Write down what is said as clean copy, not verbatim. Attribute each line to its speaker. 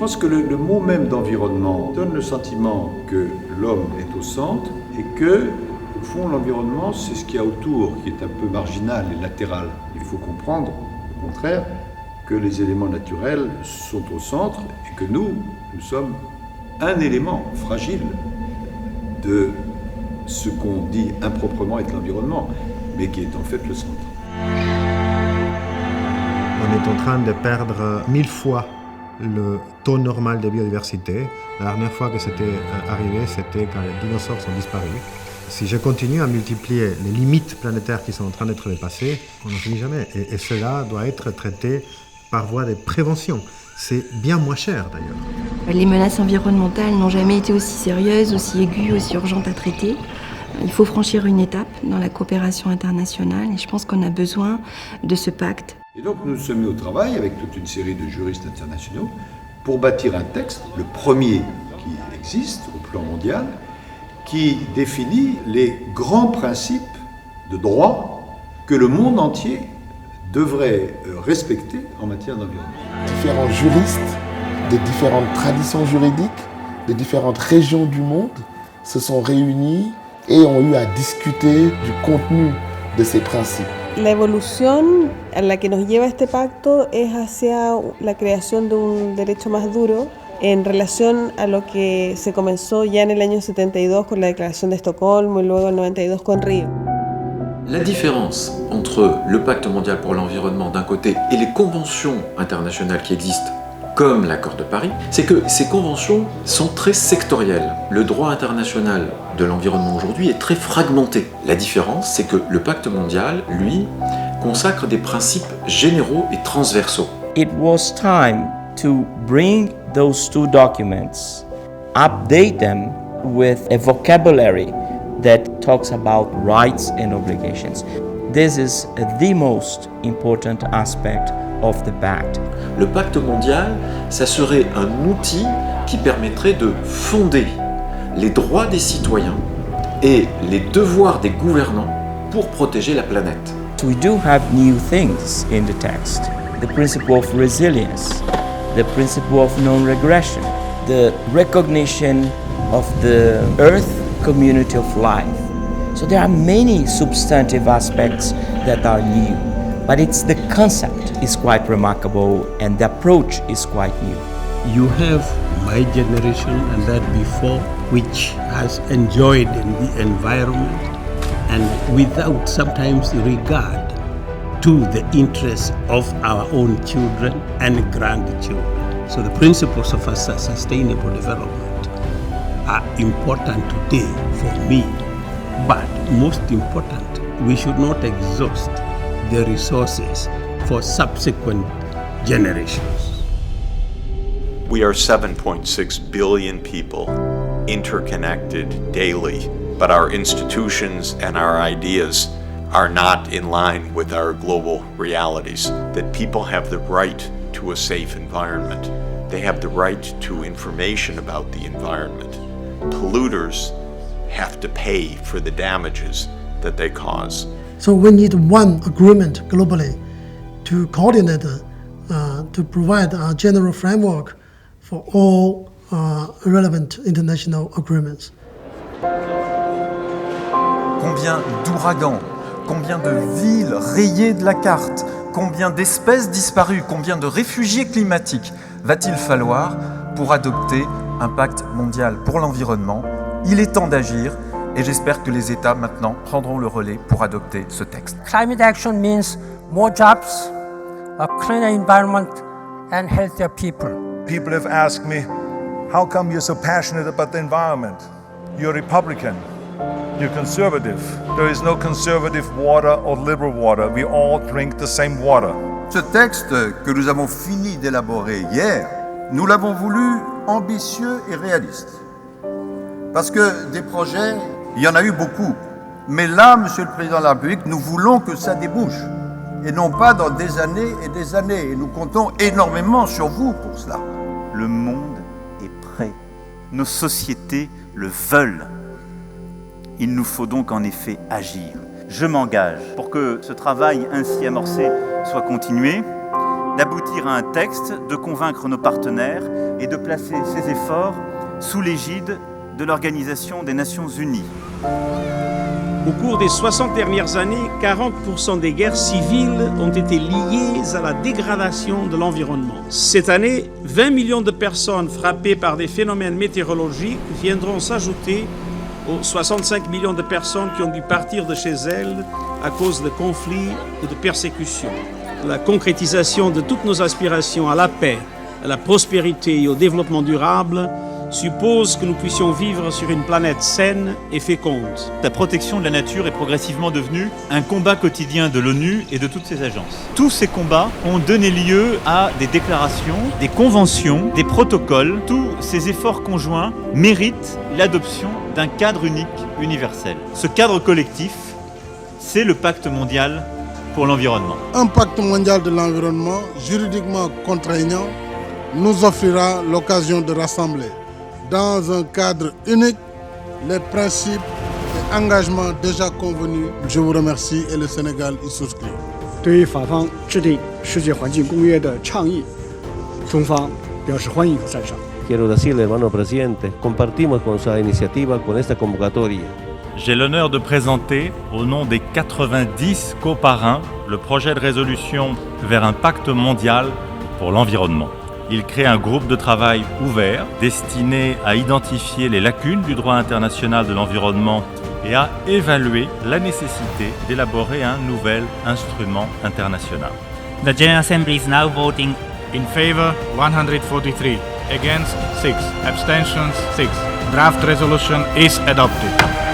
Speaker 1: pense que le mot même d'environnement donne le sentiment que l'homme est au centre et que, au fond, l'environnement, c'est ce qu'il y a autour, qui est un peu marginal et latéral. Il faut comprendre, au contraire, que les éléments naturels sont au centre et que nous sommes un élément fragile de ce qu'on dit improprement être l'environnement, mais qui est en fait le centre.
Speaker 2: On est en train de perdre 1000 fois le taux normal de biodiversité. La dernière fois que c'était arrivé, c'était quand les dinosaures sont disparus. Si je continue à multiplier les limites planétaires qui sont en train d'être dépassées, on n'en finit jamais. Et cela doit être traité par voie de prévention. C'est bien moins cher d'ailleurs.
Speaker 3: Les menaces environnementales n'ont jamais été aussi sérieuses, aussi aiguës, aussi urgentes à traiter. Il faut franchir une étape dans la coopération internationale et je pense qu'on a besoin de ce pacte.
Speaker 1: Et donc nous nous sommes mis au travail avec toute une série de juristes internationaux pour bâtir un texte, le premier qui existe au plan mondial, qui définit les grands principes de droit que le monde entier devrait respecter en matière d'environnement.
Speaker 4: Différents juristes de différentes traditions juridiques, de différentes régions du monde se sont réunis et ont eu à discuter du contenu de ces principes.
Speaker 5: La evolución a la que nos lleva este pacto es hacia la creación de un derecho más duro en relación a lo que se comenzó ya en el año 72 con la Declaración de Estocolmo y luego en 92 con Río.
Speaker 6: La différence entre le Pacte mondial pour l'environnement d'un côté et les conventions internationales qui existent, comme l'accord de Paris, c'est que ces conventions sont très sectorielles. Le droit international de l'environnement aujourd'hui est très fragmenté. La différence, c'est que le Pacte mondial, lui, consacre des principes généraux et transversaux.
Speaker 7: It was time to bring those two documents, update them with a vocabulary that talks about rights and obligations. This is the most important aspect of the pact.
Speaker 6: Le pacte mondial, ça serait un outil qui permettrait de fonder les droits des citoyens et les devoirs des gouvernants pour protéger la planète.
Speaker 7: We do have new things in the text. The principle of resilience, the principle of non-regression, the recognition of the Earth community of life. So there are many substantive aspects that are new, but it's the concept is quite remarkable and the approach is quite new.
Speaker 8: You have my generation and that before, which has enjoyed the environment and without sometimes regard to the interests of our own children and grandchildren. So the principles of sustainable development are important today for me, but most important, we should not exhaust the resources for subsequent generations.
Speaker 9: We are 7.6 billion people interconnected daily, but our institutions and our ideas are not in line with our global realities. That people have the right to a safe environment. They have the right to information about the environment. Polluters have to pay for the damages that they cause.
Speaker 10: So we need one agreement globally to coordinate, to provide a general framework for all relevant international agreements.
Speaker 11: Combien d'ouragans, combien de villes rayées de la carte, combien d'espèces disparues, combien de réfugiés climatiques va-t-il falloir pour adopter un pacte mondial pour l'environnement? Il est temps d'agir et j'espère que les États maintenant prendront le relais pour adopter ce texte.
Speaker 12: Climate action means more jobs, a cleaner environment and healthier people.
Speaker 13: People have asked me, how come you're so passionate about the environment? You're Republican, you're conservative. There is no conservative water or liberal water. We all drink the same water.
Speaker 14: Ce texte que nous avons fini d'élaborer hier, nous l'avons voulu ambitieux et réaliste. Parce que des projets, il y en a eu beaucoup. Mais là, Monsieur le Président de la République, nous voulons que ça débouche. Et non pas dans des années et des années. Et nous comptons énormément sur vous pour cela.
Speaker 15: Le monde est prêt. Nos sociétés le veulent. Il nous faut donc en effet agir. Je m'engage pour que ce travail ainsi amorcé soit continué d'aboutir à un texte, de convaincre nos partenaires et de placer ces efforts sous l'égide de l'Organisation des Nations Unies.
Speaker 16: Au cours des 60 dernières années, 40% des guerres civiles ont été liées à la dégradation de l'environnement. Cette année, 20 millions de personnes frappées par des phénomènes météorologiques viendront s'ajouter aux 65 millions de personnes qui ont dû partir de chez elles à cause de conflits ou de persécutions. La concrétisation de toutes nos aspirations à la paix, à la prospérité et au développement durable suppose que nous puissions vivre sur une planète saine et féconde.
Speaker 17: La protection de la nature est progressivement devenue un combat quotidien de l'ONU et de toutes ses agences. Tous ces combats ont donné lieu à des déclarations, des conventions, des protocoles. Tous ces efforts conjoints méritent l'adoption d'un cadre unique universel. Ce cadre collectif, c'est le pacte mondial pour l'environnement.
Speaker 18: Un pacte mondial de l'environnement juridiquement contraignant nous offrira l'occasion de rassembler dans un cadre unique les principes et engagements déjà convenus. Je vous remercie et le Sénégal y souscrit.
Speaker 19: 对于法方制定世界环境公约的倡议，中方表示欢迎和赞赏。
Speaker 20: Quiero decirle, hermano presidente, compartimos con esa iniciativa, con esta convocatoria.
Speaker 21: J'ai l'honneur de présenter, au nom des 90 coparrains, le projet de résolution vers un pacte mondial pour l'environnement. Il crée un groupe de travail ouvert destiné à identifier les lacunes du droit international de l'environnement et à évaluer la nécessité d'élaborer un nouvel instrument international.
Speaker 22: The General Assembly is now voting in favor 143, against 6, abstentions 6. Draft resolution is adopted.